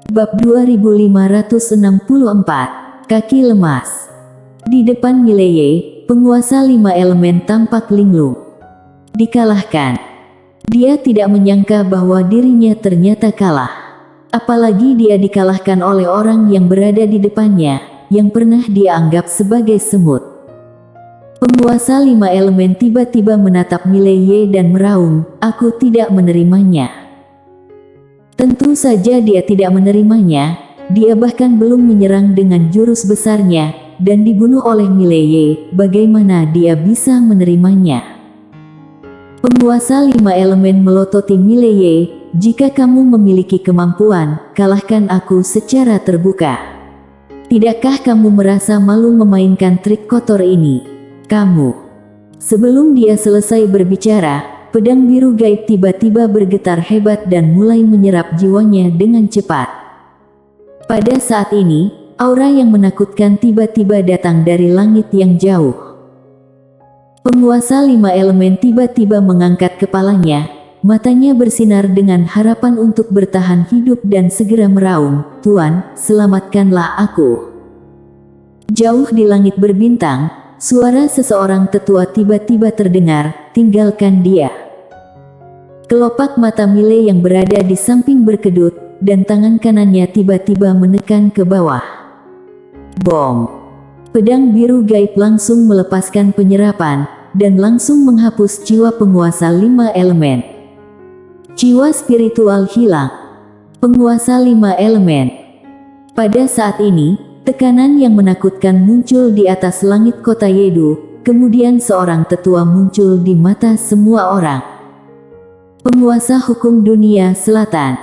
Bab 2564, Kaki Lemas. Di depan Mileye, penguasa 5 elemen tampak linglung. Dikalahkan. Dia tidak menyangka bahwa dirinya ternyata kalah. Apalagi dia dikalahkan oleh orang yang berada di depannya, yang pernah dia anggap sebagai semut. Penguasa 5 elemen tiba-tiba menatap Mileye dan meraung, "Aku tidak menerimanya." Tentu saja dia tidak menerimanya, dia bahkan belum menyerang dengan jurus besarnya, dan dibunuh oleh Mileye, bagaimana dia bisa menerimanya? Penguasa 5 elemen melototi Mileye, "Jika kamu memiliki kemampuan, kalahkan aku secara terbuka. Tidakkah kamu merasa malu memainkan trik kotor ini? Kamu..." Sebelum dia selesai berbicara, pedang biru gaib tiba-tiba bergetar hebat dan mulai menyerap jiwanya dengan cepat. Pada saat ini, aura yang menakutkan tiba-tiba datang dari langit yang jauh. Penguasa 5 elemen tiba-tiba mengangkat kepalanya, matanya bersinar dengan harapan untuk bertahan hidup dan segera meraung, "Tuan, selamatkanlah aku." Jauh di langit berbintang, suara seseorang tetua tiba-tiba terdengar, "Tinggalkan dia." Kelopak mata Mile yang berada di samping berkedut, dan tangan kanannya tiba-tiba menekan ke bawah. Bom! Pedang biru gaib langsung melepaskan penyerapan, dan langsung menghapus jiwa penguasa 5 elemen. Jiwa spiritual hilang. Penguasa 5 elemen. Pada saat ini, tekanan yang menakutkan muncul di atas langit kota Yedu, kemudian seorang tetua muncul di mata semua orang. Penguasa hukum dunia selatan.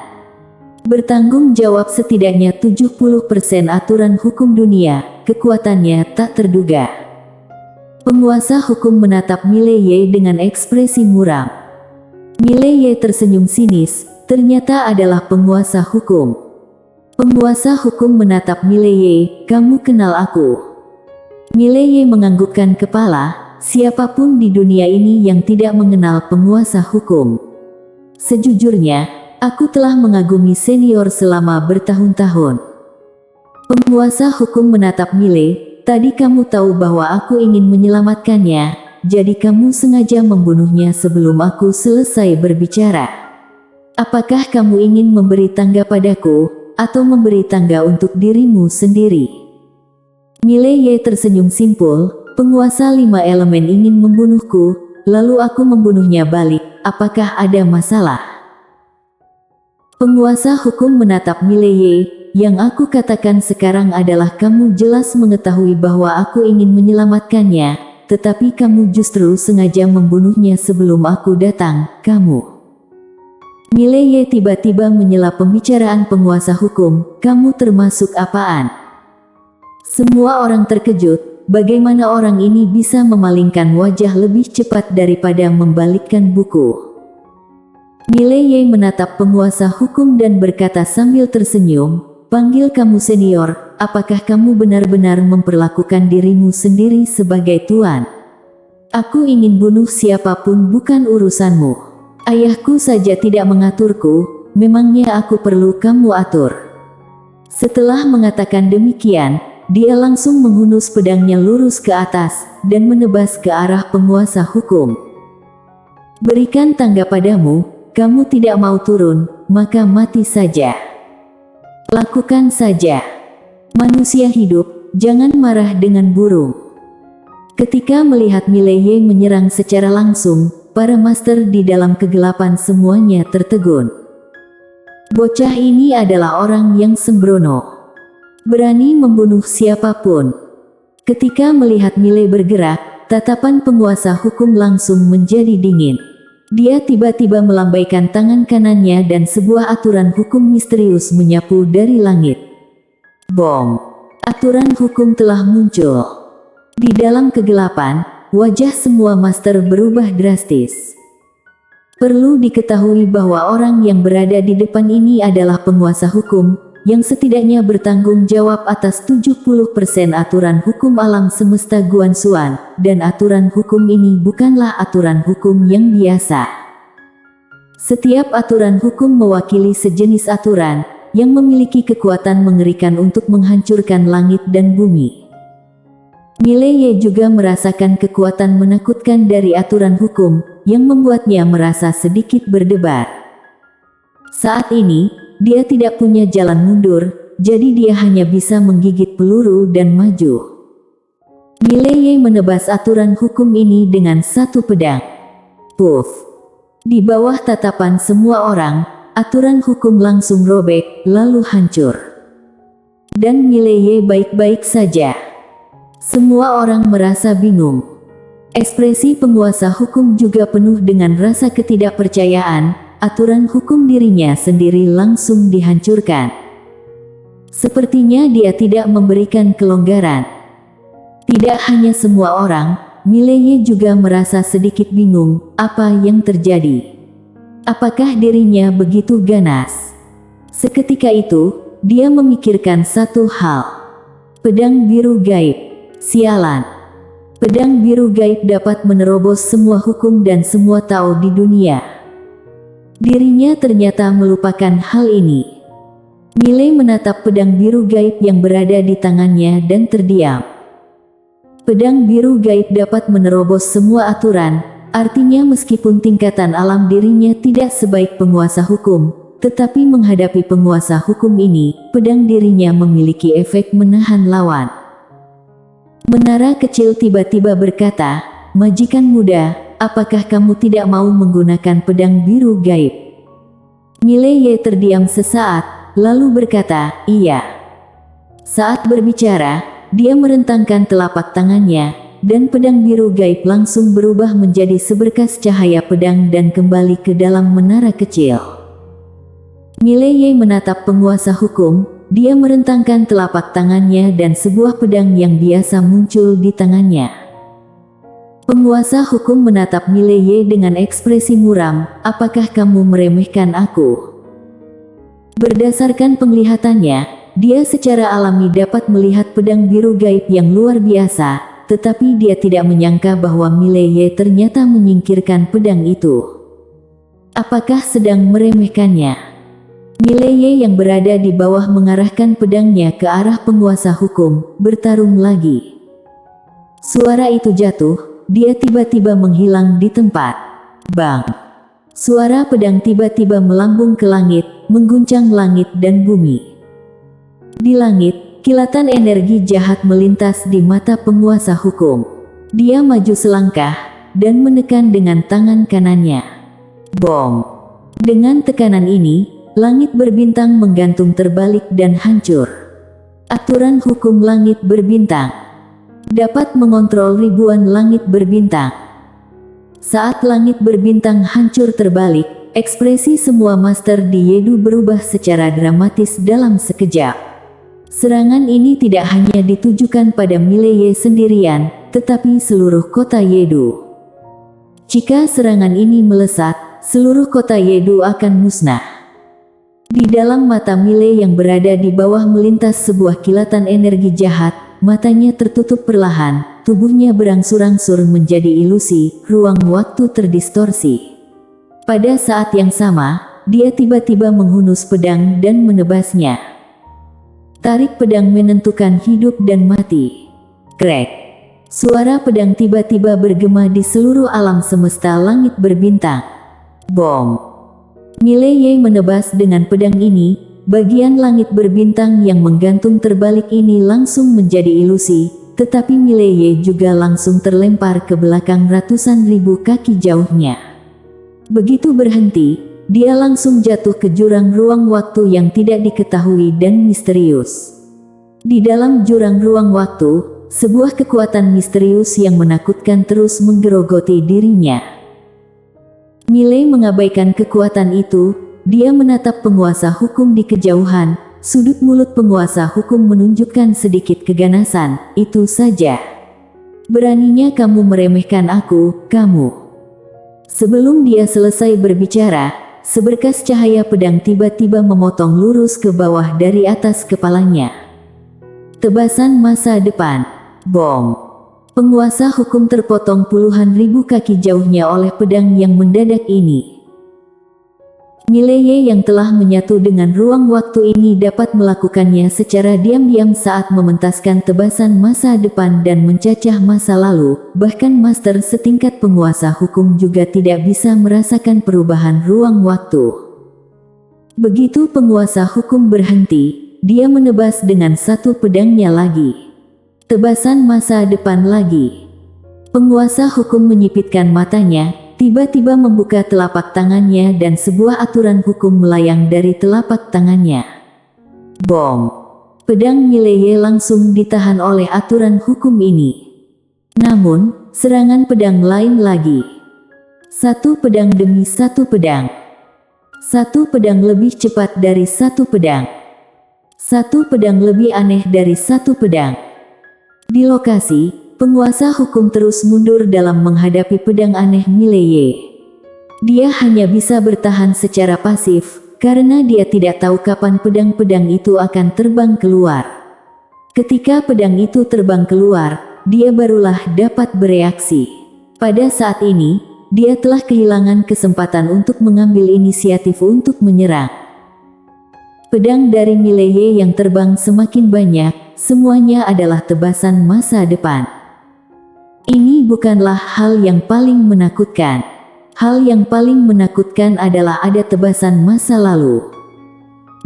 Bertanggung jawab setidaknya 70% aturan hukum dunia, kekuatannya tak terduga. Penguasa hukum menatap Mileye dengan ekspresi muram. Mileye tersenyum sinis, ternyata adalah penguasa hukum. Penguasa hukum menatap Mileye, "Kamu kenal aku?" Mileye menganggukkan kepala, siapapun di dunia ini yang tidak mengenal penguasa hukum. Sejujurnya, aku telah mengagumi senior selama bertahun-tahun. Penguasa hukum menatap Mile, "Tadi kamu tahu bahwa aku ingin menyelamatkannya, jadi kamu sengaja membunuhnya sebelum aku selesai berbicara. Apakah kamu ingin memberi tangga padaku, atau memberi tangga untuk dirimu sendiri?" Mileye tersenyum simpul, "Penguasa 5 elemen ingin membunuhku, lalu aku membunuhnya balik. Apakah ada masalah?" Penguasa hukum menatap Mileye, "Yang aku katakan sekarang adalah kamu jelas mengetahui bahwa aku ingin menyelamatkannya, tetapi kamu justru sengaja membunuhnya sebelum aku datang, kamu." Mileye tiba-tiba menyela pembicaraan penguasa hukum, "Kamu termasuk apaan?" Semua orang terkejut, bagaimana orang ini bisa memalingkan wajah lebih cepat daripada membalikkan buku. Mileye menatap penguasa hukum dan berkata sambil tersenyum, "Panggil kamu senior, apakah kamu benar-benar memperlakukan dirimu sendiri sebagai tuan? Aku ingin bunuh siapapun bukan urusanmu. Ayahku saja tidak mengaturku, memangnya aku perlu kamu atur?" Setelah mengatakan demikian, dia langsung menghunus pedangnya lurus ke atas, dan menebas ke arah penguasa hukum. "Berikan tangga padamu, kamu tidak mau turun, maka mati saja. Lakukan saja. Manusia hidup, jangan marah dengan burung." Ketika melihat Mileye menyerang secara langsung, para master di dalam kegelapan semuanya tertegun. Bocah ini adalah orang yang sembrono. Berani membunuh siapapun. Ketika melihat Mile bergerak, tatapan penguasa hukum langsung menjadi dingin. Dia tiba-tiba melambaikan tangan kanannya dan sebuah aturan hukum misterius menyapu dari langit. Bom! Aturan hukum telah muncul. Di dalam kegelapan, wajah semua master berubah drastis. Perlu diketahui bahwa orang yang berada di depan ini adalah penguasa hukum, yang setidaknya bertanggung jawab atas 70% aturan hukum alam semesta Guanxuan, dan aturan hukum ini bukanlah aturan hukum yang biasa. Setiap aturan hukum mewakili sejenis aturan, yang memiliki kekuatan mengerikan untuk menghancurkan langit dan bumi. Mileye juga merasakan kekuatan menakutkan dari aturan hukum, yang membuatnya merasa sedikit berdebar. Saat ini, dia tidak punya jalan mundur, jadi dia hanya bisa menggigit peluru dan maju. Mileye menebas aturan hukum ini dengan satu pedang. Puff! Di bawah tatapan semua orang, aturan hukum langsung robek, lalu hancur. Dan Mileye baik-baik saja. Semua orang merasa bingung. Ekspresi penguasa hukum juga penuh dengan rasa ketidakpercayaan, aturan hukum dirinya sendiri langsung dihancurkan. Sepertinya dia tidak memberikan kelonggaran. Tidak hanya semua orang, Mileye juga merasa sedikit bingung, apa yang terjadi. Apakah dirinya begitu ganas? Seketika itu, dia memikirkan satu hal. Pedang biru gaib. Sialan. Pedang biru gaib dapat menerobos semua hukum dan semua tahu di dunia. Dirinya ternyata melupakan hal ini. Mileye menatap pedang biru gaib yang berada di tangannya dan terdiam. Pedang biru gaib dapat menerobos semua aturan, artinya meskipun tingkatan alam dirinya tidak sebaik penguasa hukum, tetapi menghadapi penguasa hukum ini, pedang dirinya memiliki efek menahan lawan. Menara kecil tiba-tiba berkata, "Majikan muda, apakah kamu tidak mau menggunakan pedang biru gaib?" Mileye terdiam sesaat, lalu berkata, "Iya." Saat berbicara, dia merentangkan telapak tangannya, dan pedang biru gaib langsung berubah menjadi seberkas cahaya pedang dan kembali ke dalam menara kecil. Mileye menatap penguasa hukum, dia merentangkan telapak tangannya dan sebuah pedang yang biasa muncul di tangannya. Penguasa hukum menatap Mileye dengan ekspresi muram, "Apakah kamu meremehkan aku?" Berdasarkan penglihatannya, dia secara alami dapat melihat pedang biru gaib yang luar biasa, tetapi dia tidak menyangka bahwa Mileye ternyata menyingkirkan pedang itu. Apakah sedang meremehkannya? Mileye yang berada di bawah mengarahkan pedangnya ke arah penguasa hukum, bertarung lagi. Suara itu jatuh, dia tiba-tiba menghilang di tempat. Bang! Suara pedang tiba-tiba melambung ke langit, mengguncang langit dan bumi. Di langit, kilatan energi jahat melintas di mata penguasa hukum. Dia maju selangkah, dan menekan dengan tangan kanannya. Bom! Dengan tekanan ini, langit berbintang menggantung terbalik dan hancur. Aturan hukum langit berbintang dapat mengontrol ribuan langit berbintang. Saat langit berbintang hancur terbalik, ekspresi semua master di Yedu berubah secara dramatis dalam sekejap. Serangan ini tidak hanya ditujukan pada Mileye sendirian, tetapi seluruh kota Yedu. Jika serangan ini melesat, seluruh kota Yedu akan musnah. Di dalam mata Mileye yang berada di bawah melintas sebuah kilatan energi jahat, matanya tertutup perlahan, tubuhnya berangsur-angsur menjadi ilusi, ruang waktu terdistorsi. Pada saat yang sama, dia tiba-tiba menghunus pedang dan menebasnya. Tarik pedang menentukan hidup dan mati. Krek! Suara pedang tiba-tiba bergema di seluruh alam semesta langit berbintang. Bom! Mileye menebas dengan pedang ini, bagian langit berbintang yang menggantung terbalik ini langsung menjadi ilusi, tetapi Mileye juga langsung terlempar ke belakang ratusan ribu kaki jauhnya. Begitu berhenti, dia langsung jatuh ke jurang ruang waktu yang tidak diketahui dan misterius. Di dalam jurang ruang waktu, sebuah kekuatan misterius yang menakutkan terus menggerogoti dirinya. Mileye mengabaikan kekuatan itu, dia menatap penguasa hukum di kejauhan, sudut mulut penguasa hukum menunjukkan sedikit keganasan, itu saja. Beraninya kamu meremehkan aku, kamu. Sebelum dia selesai berbicara, seberkas cahaya pedang tiba-tiba memotong lurus ke bawah dari atas kepalanya. Tebasan masa depan. Bom! Penguasa hukum terpotong puluhan ribu kaki jauhnya oleh pedang yang mendadak ini. Mileye yang telah menyatu dengan ruang waktu ini dapat melakukannya secara diam-diam saat mementaskan tebasan masa depan dan mencacah masa lalu. Bahkan master setingkat penguasa hukum juga tidak bisa merasakan perubahan ruang waktu. Begitu penguasa hukum berhenti, dia menebas dengan satu pedangnya lagi. Tebasan masa depan lagi. Penguasa hukum menyipitkan matanya, tiba-tiba membuka telapak tangannya dan sebuah aturan hukum melayang dari telapak tangannya. Bom! Pedang Mileye langsung ditahan oleh aturan hukum ini. Namun, serangan pedang lain lagi. Satu pedang demi satu pedang. Satu pedang lebih cepat dari satu pedang. Satu pedang lebih aneh dari satu pedang. Di lokasi, penguasa hukum terus mundur dalam menghadapi pedang aneh Mileye. Dia hanya bisa bertahan secara pasif, karena dia tidak tahu kapan pedang-pedang itu akan terbang keluar. Ketika pedang itu terbang keluar, dia barulah dapat bereaksi. Pada saat ini, dia telah kehilangan kesempatan untuk mengambil inisiatif untuk menyerang. Pedang dari Mileye yang terbang semakin banyak, semuanya adalah tebasan masa depan. Ini bukanlah hal yang paling menakutkan. Hal yang paling menakutkan adalah ada tebasan masa lalu.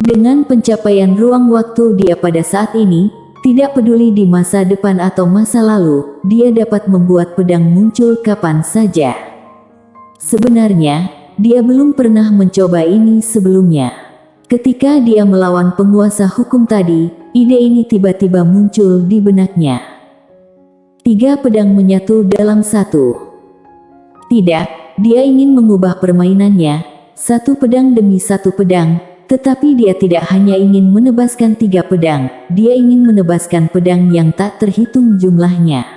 Dengan pencapaian ruang waktu dia pada saat ini, tidak peduli di masa depan atau masa lalu, dia dapat membuat pedang muncul kapan saja. Sebenarnya, dia belum pernah mencoba ini sebelumnya. Ketika dia melawan penguasa hukum tadi, ide ini tiba-tiba muncul di benaknya. 3 pedang menyatu dalam satu. Tidak, dia ingin mengubah permainannya, satu pedang demi satu pedang, tetapi dia tidak hanya ingin menebaskan 3 pedang, dia ingin menebaskan pedang yang tak terhitung jumlahnya.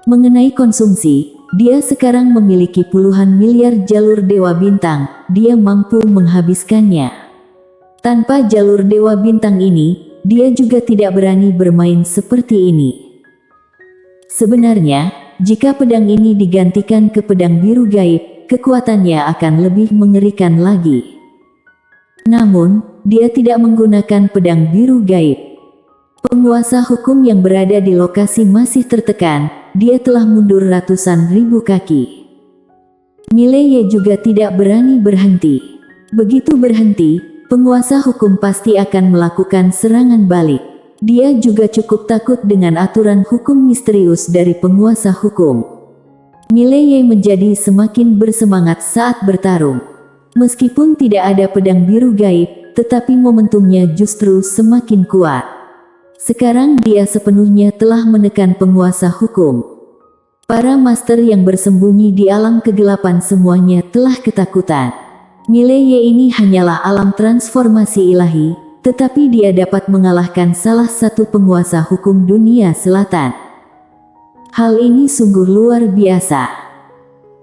Mengenai konsumsi, dia sekarang memiliki puluhan miliar jalur Dewa Bintang, dia mampu menghabiskannya. Tanpa jalur Dewa Bintang ini, dia juga tidak berani bermain seperti ini. Sebenarnya, jika pedang ini digantikan ke pedang biru gaib, kekuatannya akan lebih mengerikan lagi. Namun, dia tidak menggunakan pedang biru gaib. Penguasa hukum yang berada di lokasi masih tertekan, dia telah mundur ratusan ribu kaki. Mileye juga tidak berani berhenti. Begitu berhenti, penguasa hukum pasti akan melakukan serangan balik. Dia juga cukup takut dengan aturan hukum misterius dari penguasa hukum. Mileye menjadi semakin bersemangat saat bertarung. Meskipun tidak ada pedang biru gaib, tetapi momentumnya justru semakin kuat. Sekarang dia sepenuhnya telah menekan penguasa hukum. Para master yang bersembunyi di alam kegelapan semuanya telah ketakutan. Mileye ini hanyalah alam transformasi ilahi, tetapi dia dapat mengalahkan salah satu penguasa hukum dunia selatan. Hal ini sungguh luar biasa.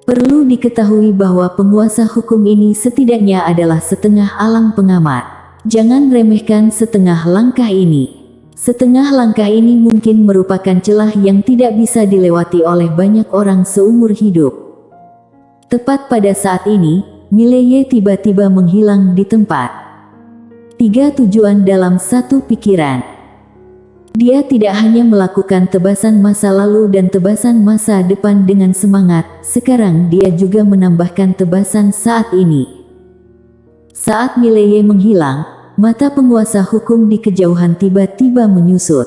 Perlu diketahui bahwa penguasa hukum ini setidaknya adalah setengah alam pengamat. Jangan remehkan setengah langkah ini. Setengah langkah ini mungkin merupakan celah yang tidak bisa dilewati oleh banyak orang seumur hidup. Tepat pada saat ini, Mileye tiba-tiba menghilang di tempat. 3 tujuan dalam satu pikiran. Dia tidak hanya melakukan tebasan masa lalu dan tebasan masa depan dengan semangat, sekarang dia juga menambahkan tebasan saat ini. Saat Mileye menghilang, mata penguasa hukum di kejauhan tiba-tiba menyusut.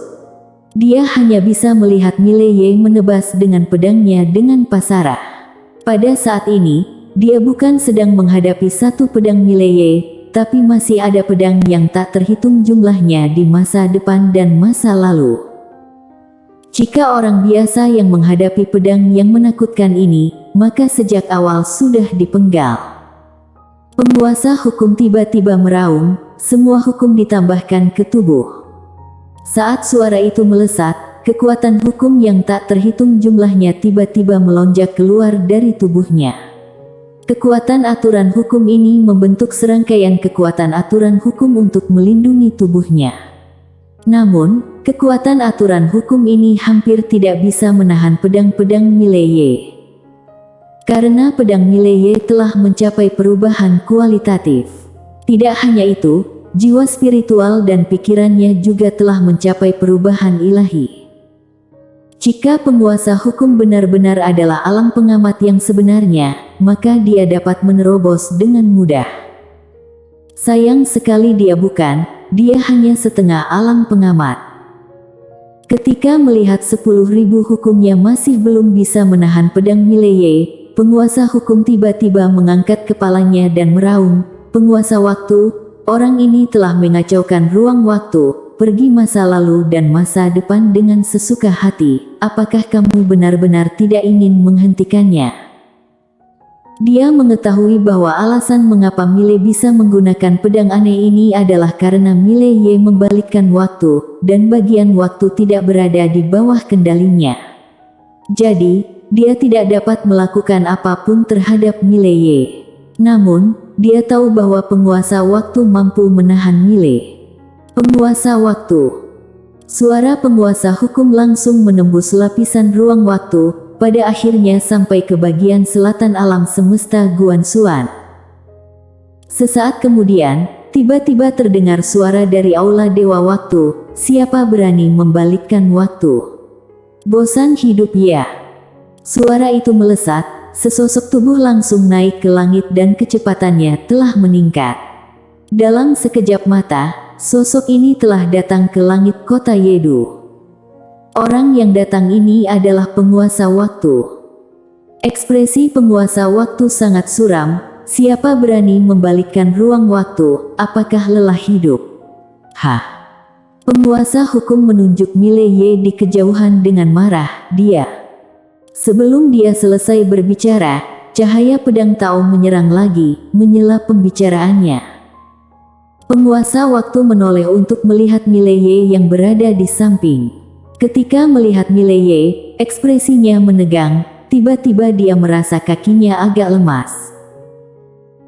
Dia hanya bisa melihat Mileye menebas dengan pedangnya dengan pasarah. Pada saat ini, dia bukan sedang menghadapi satu pedang Mileye, tapi masih ada pedang yang tak terhitung jumlahnya di masa depan dan masa lalu. Jika orang biasa yang menghadapi pedang yang menakutkan ini, maka sejak awal sudah dipenggal. Penguasa hukum tiba-tiba meraung, semua hukum ditambahkan ke tubuh. Saat suara itu melesat, kekuatan hukum yang tak terhitung jumlahnya tiba-tiba melonjak keluar dari tubuhnya. Kekuatan aturan hukum ini membentuk serangkaian kekuatan aturan hukum untuk melindungi tubuhnya. Namun, kekuatan aturan hukum ini hampir tidak bisa menahan pedang-pedang Mileye. Karena pedang Mileye telah mencapai perubahan kualitatif. Tidak hanya itu, jiwa spiritual dan pikirannya juga telah mencapai perubahan ilahi. Jika penguasa hukum benar-benar adalah alam pengamat yang sebenarnya, maka dia dapat menerobos dengan mudah. Sayang sekali dia bukan, dia hanya setengah alam pengamat. Ketika melihat 10.000 hukumnya masih belum bisa menahan pedang Mileye, penguasa hukum tiba-tiba mengangkat kepalanya dan meraung, "Penguasa waktu, orang ini telah mengacaukan ruang waktu, pergi masa lalu dan masa depan dengan sesuka hati. Apakah kamu benar-benar tidak ingin menghentikannya?" Dia mengetahui bahwa alasan mengapa Mile bisa menggunakan pedang aneh ini adalah karena Mileye membalikkan waktu, dan bagian waktu tidak berada di bawah kendalinya. Jadi, dia tidak dapat melakukan apapun terhadap Mileye. Namun, dia tahu bahwa penguasa waktu mampu menahan Mile. Penguasa waktu. Suara penguasa hukum langsung menembus lapisan ruang waktu, pada akhirnya sampai ke bagian selatan alam semesta Guanxuan. Sesaat kemudian, tiba-tiba terdengar suara dari aula Dewa Waktu, "Siapa berani membalikkan waktu? Bosan hidup ya?" Suara itu melesat, sesosok tubuh langsung naik ke langit dan kecepatannya telah meningkat. Dalam sekejap mata, sosok ini telah datang ke langit kota Yedu. Orang yang datang ini adalah penguasa waktu. Ekspresi penguasa waktu sangat suram. "Siapa berani membalikkan ruang waktu? Apakah lelah hidup?" "Hah?" Penguasa hukum menunjuk Mileye di kejauhan dengan marah. Sebelum dia selesai berbicara, cahaya pedang Tao menyerang lagi, menyela pembicaraannya. Penguasa waktu menoleh untuk melihat Mileye yang berada di samping. Ketika melihat Mileye, ekspresinya menegang, tiba-tiba dia merasa kakinya agak lemas.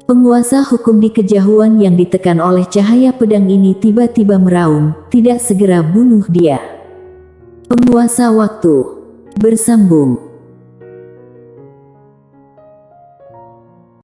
Penguasa hukum di kejauhan yang ditekan oleh cahaya pedang ini tiba-tiba meraung, tidak segera bunuh dia. Penguasa waktu bersambung.